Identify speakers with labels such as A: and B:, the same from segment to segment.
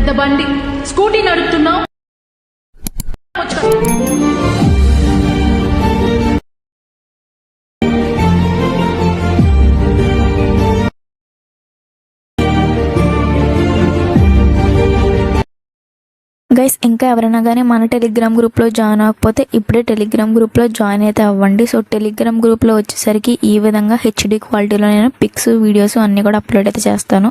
A: పెద్ద బండి scooty నడుపుతున్నావు.
B: Guys, ఇంకా ఎవరైనా కానీ మన టెలిగ్రామ్ గ్రూప్లో జాయిన్ అవ్వకపోతే ఇప్పుడే టెలిగ్రామ్ గ్రూప్లో జాయిన్ అయితే అవ్వండి. సో టెలిగ్రామ్ గ్రూప్లో వచ్చేసరికి ఈ విధంగా హెచ్డి క్వాలిటీలో నేను పిక్స్ వీడియోస్ అన్నీ కూడా అప్లోడ్ అయితే చేస్తాను.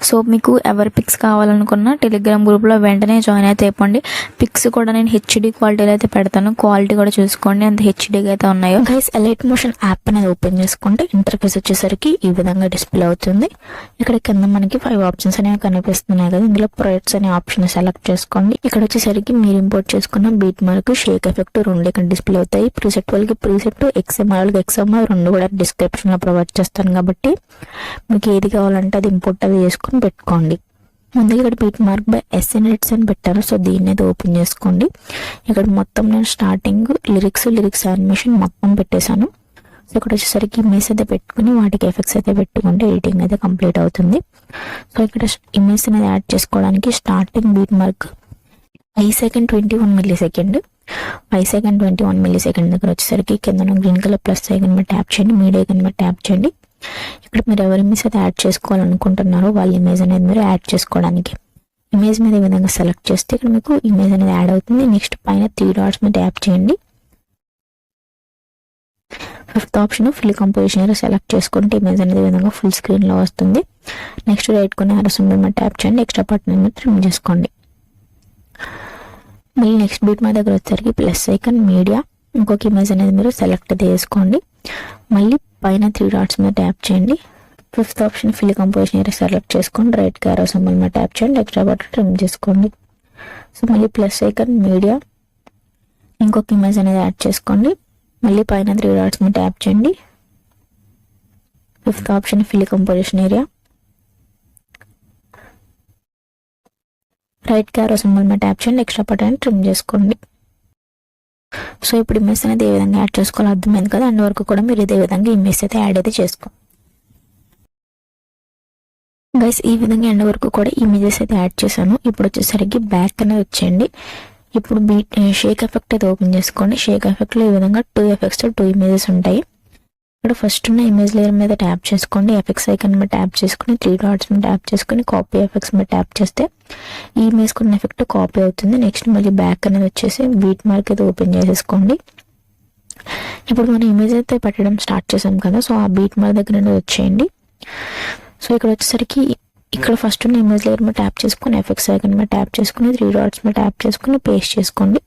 B: సో మీకు ఎవరి పిక్స్ కావాలనుకున్నా టెలిగ్రామ్ గ్రూప్లో వెంటనే జాయిన్ అయితే అయిపోండి. పిక్స్ కూడా నేను హెచ్డి క్వాలిటీలో అయితే పెడతాను. క్వాలిటీ కూడా చూసుకోండి ఎంత హెచ్డీగా అయితే ఉన్నాయో. గైస్, ఎలైట్ మోషన్ యాప్ అనేది ఓపెన్ చేసుకుంటే ఇంటర్ఫేస్ వచ్చేసరికి ఈ విధంగా డిస్ప్లే అవుతుంది. ఇక్కడ కింద మనకి 5 ఆప్షన్స్ అనేవి కనిపిస్తున్నాయి కదా. ఇందులో ప్రొజెక్ట్స్ అనే ఆప్షన్ సెలెక్ట్ చేసుకోండి. ఇక్కడ వచ్చేసరికి మీరు ఇంపోర్ట్ చేసుకున్న బీట్ మార్క్, షేక్ ఎఫెక్ట్ రెండు ఇక్కడ డిస్ప్లే అవుతాయి. ప్రీసెట్ వాళ్ళకి ప్రీసెట్, XMR వాళ్ళకి XMR రెండు కూడా డిస్క్రిప్షన్లో ప్రొవైడ్ చేస్తాను కాబట్టి మీకు ఏది కావాలంటే అది ఇంపోర్ట్ అది చేసుకొని పెట్టుకోండి. ముందుగా ఇక్కడ బీట్ మార్క్ బై SNEDS అని పెట్టారు. సో దీన్ని అయితే ఓపెన్ చేసుకోండి. ఇక్కడ మొత్తం నేను స్టార్టింగ్ లిరిక్స్ యానిమేషన్ మొత్తం పెట్టేశాను. సో ఇక్కడ వచ్చేసరికి ఇమేజ్ అయితే పెట్టుకుని వాటికి ఎఫెక్ట్స్ అయితే పెట్టుకుంటే ఎడిటింగ్ అయితే కంప్లీట్ అవుతుంది. సో ఇక్కడ ఇమేజ్ అనేది యాడ్ చేసుకోవడానికి starting beat mark 5 second 21 మిల్లీసెకండ్ 5 second 21 మిల్లీసెకండ్ దగ్గర వచ్చేసరికి కింద గ్రీన్ కలర్ ప్లస్ ఐకన్ మీద ట్యాప్ చేయండి, మీడియా ఐకన్ మీద ట్యాప్ చేయండి. ఇక్కడ మీరు ఎవరి ఇమేజ్ అయితే యాడ్ చేసుకోవాలనుకుంటున్నారో వాళ్ళ ఇమేజ్ అనేది మీరు యాడ్ చేసుకోవడానికి ఇమేజ్ మీద ఈ విధంగా సెలెక్ట్ చేస్తే ఇక్కడ మీకు ఇమేజ్ అనేది యాడ్ అవుతుంది. నెక్స్ట్ పైన 3 డాట్స్ మీద ట్యాప్ చేయండి. 5th option full composition select చేసుకుంటే ఇమేజ్ అనేది ఈ విధంగా ఫుల్ స్క్రీన్లో వస్తుంది. నెక్స్ట్ రైట్ కొన్ని ఆరో సింబల్ మీద ట్యాప్ చేయండి, ఎక్స్ట్రా బటన్ మీద రిమూవ్ చేసుకోండి. మళ్ళీ నెక్స్ట్ బీట్ మా దగ్గర వచ్చేసరికి ప్లస్ ఐకన్, మీడియా, ఇంకొక ఇమేజ్ అనేది మీరు సెలెక్ట్ చేసుకోండి. మళ్ళీ పైన 3 డాట్స్ మీద ట్యాప్ చేయండి. 5th option fill composition select చేసుకోండి, రైట్ ఆరో సింబల్ మీద ట్యాప్ చేయండి, ఎక్స్ట్రా బటన్ రిమూవ్ చేసుకోండి. సో మళ్ళీ ప్లస్ ఐకన్, మీడియా, ఇంకొక ఇమేజ్ అనేది యాడ్ చేసుకోండి. మళ్ళీ పైన 3 డాట్స్ మీద ట్యాప్ చేయండి. 5th option fill composition area, right ఆరో సింబల్ మీద ట్యాప్ చేయండి, ఎక్స్ట్రా బటన్ ట్రిమ్ చేసుకోండి. సో ఇప్పుడు ఇమేజ్ అనేది ఏ విధంగా యాడ్ చేసుకోవాలో అర్థమైంది కదా. అండ్ వరకు కూడా మీరు ఇదే విధంగా ఇమేజ్ అయితే యాడ్ అయితే చేసుకోండి. గైస్, ఈ విధంగా ఎండ్ వరకు కూడా ఇమేజెస్ అయితే యాడ్ చేశాను. ఇప్పుడు వచ్చేసరికి బ్యాక్ అనేది వచ్చేయండి. ఇప్పుడు షేక్ ఎఫెక్ట్ అయితే ఓపెన్ చేసుకోండి. షేక్ ఎఫెక్ట్లో ఈ విధంగా 2 ఎఫెక్ట్స్ 2 ఇమేజెస్ ఉంటాయి. ఇక్కడ ఫస్ట్ ఉన్న ఇమేజ్ లేయర్ మీద ట్యాప్ చేసుకోండి, ఎఫెక్ట్స్ ఐకన్ మీద ట్యాప్ చేసుకుని 3 డాట్స్ మీద ట్యాప్ చేసుకుని కాపీ ఎఫెక్ట్స్ మీద ట్యాప్ చేస్తే ఈ ఇమేజ్ కున్న ఎఫెక్ట్ కాపీ అవుతుంది. నెక్స్ట్ మళ్ళీ బ్యాక్ అనేది వచ్చేసి బీట్ మార్క్ అయితే ఓపెన్ చేసేసుకోండి. ఇప్పుడు మనం ఇమేజ్ అయితే పెట్టడం స్టార్ట్ చేసాం కదా. సో ఆ బీట్ మార్క్ దగ్గర వచ్చేయండి. సో ఇక్కడ వచ్చేసరికి ఇక్కడ ఫస్ట్ ఉన్న ఇమేజ్ లేయర్ మీద ట్యాప్ చేసుకుని ఎఫెక్ట్స్ ఐకన్ మీద ట్యాప్ చేసుకుని 3 డాట్స్ మీద ట్యాప్ చేసుకుని పేస్ట్ చేసుకోండి.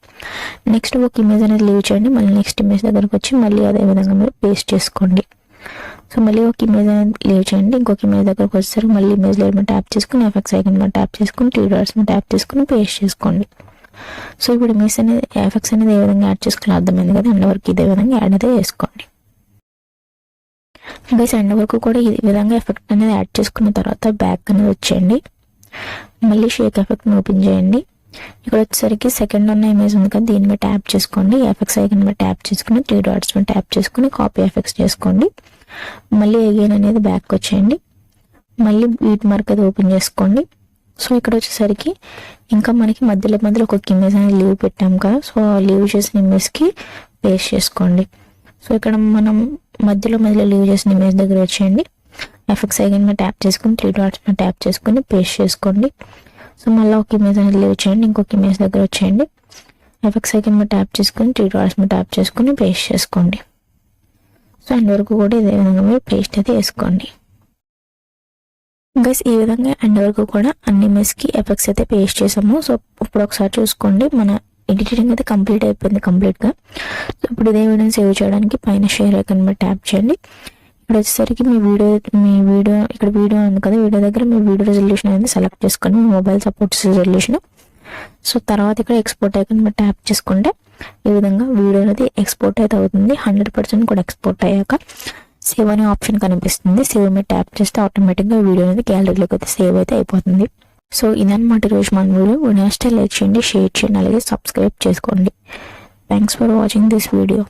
B: నెక్స్ట్ ఒక ఇమేజ్ అనేది లీవ్ చేయండి. మళ్ళీ నెక్స్ట్ ఇమేజ్ దగ్గరకు వచ్చి మళ్ళీ అదే విధంగా మీరు పేస్ట్ చేసుకోండి. సో మళ్ళీ ఒక ఇమేజ్ అనేది లీవ్ చేయండి. ఇంకొక ఇమేజ్ దగ్గరకు వచ్చేసరికి మళ్ళీ ఇమేజ్ లేయర్ మీద ట్యాప్ చేసుకుని ఎఫెక్ట్స్ ఐకన్ మీద ట్యాప్ చేసుకుని 3 డాట్స్ మీద ట్యాప్ చేసుకుని పేస్ట్ చేసుకోండి. సో ఇప్పుడు ఇమేజ్ అనేది ఎఫెక్ట్స్ అనేది ఏ విధంగా యాడ్ చేసుకోవాలో అర్థమైంది కదా. ఎండ్ వరకు ఇదే విధంగా యాడ్ అయితే చేసుకోండి. గైస్, ఎండ్ వరకు కూడా ఈ విధంగా ఎఫెక్ట్ అనేది యాడ్ చేసుకున్న తర్వాత బ్యాక్ అనేది వచ్చేయండి. మళ్ళీ షేక్ ఎఫెక్ట్ని ఓపెన్ చేయండి. ఇక్కడ వచ్చేసరికి సెకండ్ ఉన్న ఇమేజ్ ఉంది కదా, దీని మీద ట్యాప్ చేసుకోండి, ఎఫెక్ట్స్ ఐకన్ మీద ట్యాప్ చేసుకుని 3 డాట్స్ మీద ట్యాప్ చేసుకుని కాపీ ఎఫెక్ట్స్ చేసుకోండి. మళ్ళీ అగైన్ అనేది బ్యాక్ వచ్చేయండి. మళ్ళీ బీట్ మార్క్ అది ఓపెన్ చేసుకోండి. సో ఇక్కడ వచ్చేసరికి ఇంకా మనకి మధ్యలో ఒక్కొక్క ఇమేజ్ అనేది లీవ్ పెట్టాం కదా. సో లీవ్ చేసిన ఇమేజ్కి పేస్ట్ చేసుకోండి. సో ఇక్కడ మనం మధ్యలో లీవ్ చేసిన ఇమేజ్ దగ్గర వచ్చేయండి. ఎఫెక్ట్స్ ఐకన్ మీద ట్యాప్ చేసుకుని 3 డాట్స్ మీద ట్యాప్ చేసుకుని పేస్ట్ చేసుకోండి. సో మళ్ళీ ఒక ఇమేజ్ అనేది లీవ్ చేయండి. ఇంకొక ఇమేజ్ దగ్గర వచ్చేయండి. ఎఫెక్ట్స్ ఐకన్ మీద ట్యాప్ చేసుకుని 3 డాట్స్ మీద ట్యాప్ చేసుకుని పేస్ట్ చేసుకోండి. సో ఎండ్ వరకు కూడా ఇదే విధంగా మీరు పేస్ట్ అయితే వేసుకోండి. గైస్, ఈ విధంగా ఎండ్ వరకు కూడా అన్ని ఇమేజ్కి ఎఫెక్ట్స్ అయితే పేస్ట్ చేసాము. సో ఇప్పుడు ఒకసారి చూసుకోండి, మన ఎడిటింగ్ అయితే కంప్లీట్ అయిపోయింది కంప్లీట్గా. సో ఇప్పుడు ఇదే వీడియోని సేవ్ చేయడానికి పైన షేర్ ఐకన్ మీద ట్యాప్ చేయండి. ఇక్కడ వచ్చేసరికి మీ వీడియో ఇక్కడ వీడియో ఉంది కదా, వీడియో దగ్గర మీ వీడియో రెజల్యూషన్ అనేది సెలెక్ట్ చేసుకోండి, మీ మొబైల్ సపోర్ట్స్ రెజల్యూషన్. సో తర్వాత ఇక్కడ ఎక్స్పోర్ట్ ఐకన్ మీద ట్యాప్ చేసుకుంటే ఈ విధంగా వీడియో అనేది ఎక్స్పోర్ట్ అయితే అవుతుంది. 100% కూడా ఎక్స్పోర్ట్ అయ్యాక సేవ్ అనే ఆప్షన్ కనిపిస్తుంది. సేవ్ మీద ట్యాప్ చేస్తే ఆటోమేటిక్గా వీడియో అనేది గ్యాలరీలోకి అయితే సేవ్ అయితే అయిపోతుంది. సో ఇదన్నమాట ఈరోజు మన వీడియో. నెక్స్ట్ లైక్ చేయండి, షేర్ చేయండి, అలాగే సబ్స్క్రైబ్ చేసుకోండి. Thanks for watching this video.